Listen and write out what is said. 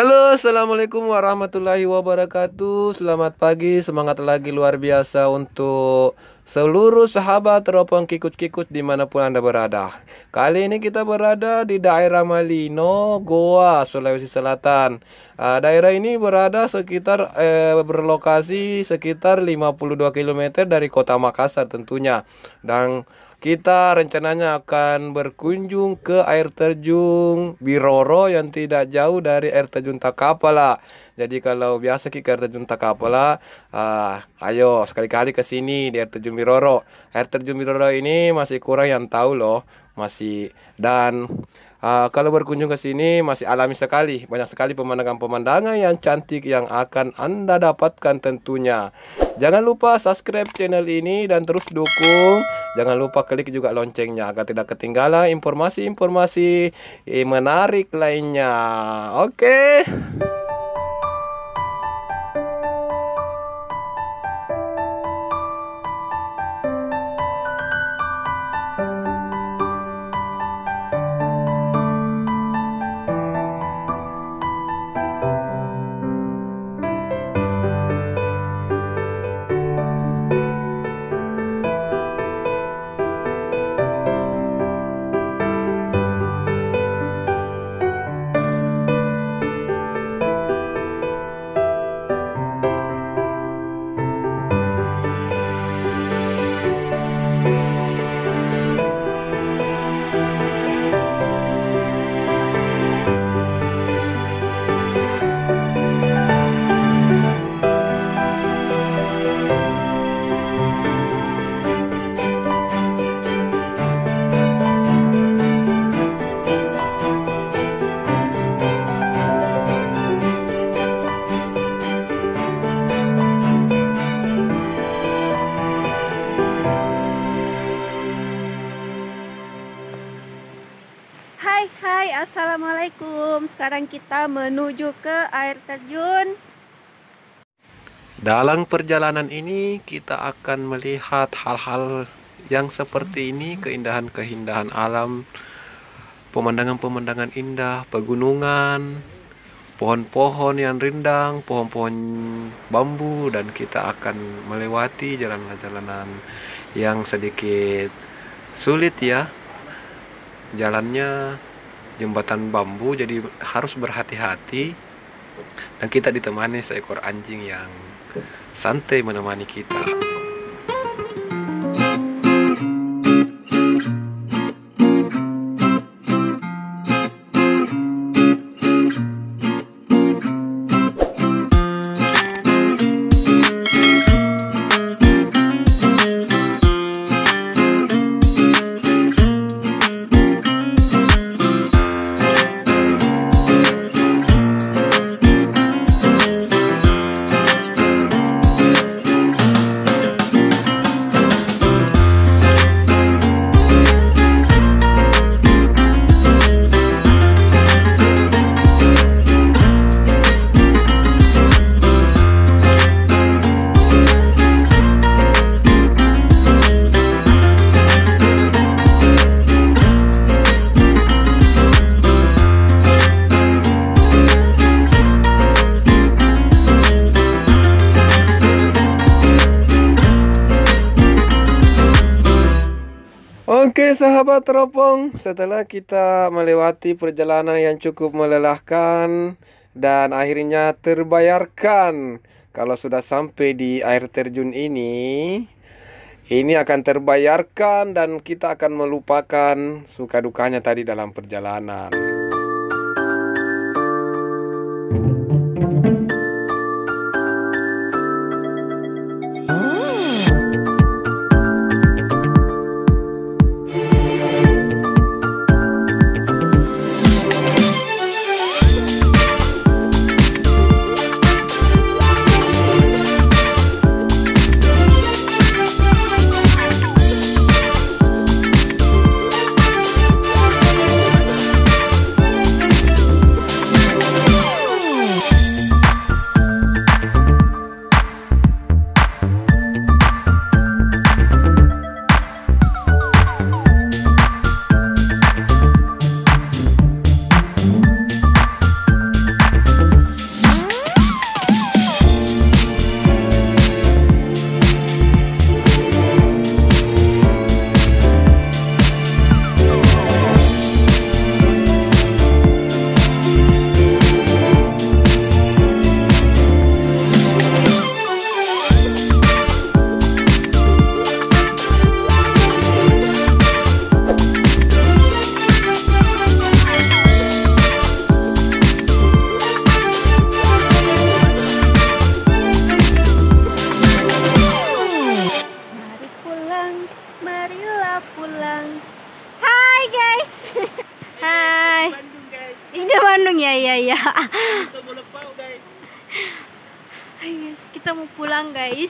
Halo, assalamualaikum warahmatullahi wabarakatuh. Selamat pagi, semangat lagi luar biasa untuk seluruh sahabat teropong kikut-kikut dimanapun Anda berada. Kali ini kita berada di daerah Malino, Goa, Sulawesi Selatan. Daerah ini berlokasi sekitar 52 km dari kota Makassar tentunya. Dan kita rencananya akan berkunjung ke air terjun Biroro yang tidak jauh dari air terjun Takapala. Jadi kalau biasa ke air terjun Takapala, ayo sekali-kali ke sini di air terjun Biroro. Air terjun Biroro ini masih kurang yang tahu loh, kalau berkunjung ke sini masih alami sekali, banyak sekali pemandangan-pemandangan yang cantik yang akan Anda dapatkan tentunya. Jangan lupa subscribe channel ini dan terus dukung. Jangan lupa klik juga loncengnya agar tidak ketinggalan informasi-informasi menarik lainnya. Oke. Hai, assalamualaikum. Sekarang kita menuju ke air terjun. Dalam perjalanan ini kita akan melihat hal-hal yang seperti ini, keindahan-keindahan alam, pemandangan-pemandangan indah, pegunungan, pohon-pohon yang rindang, pohon-pohon bambu, dan kita akan melewati jalanan-jalanan yang sedikit sulit ya. Jalannya jembatan bambu, jadi harus berhati-hati. Dan kita ditemani seekor anjing yang santai menemani kita. Oke sahabat teropong, setelah kita melewati perjalanan yang cukup melelahkan dan akhirnya terbayarkan, kalau sudah sampai di air terjun ini akan terbayarkan dan kita akan melupakan suka dukanya tadi dalam perjalanan. Iya Bandung ya, iya ya. Kita mau lepas guys. Ayo guys, kita mau pulang guys.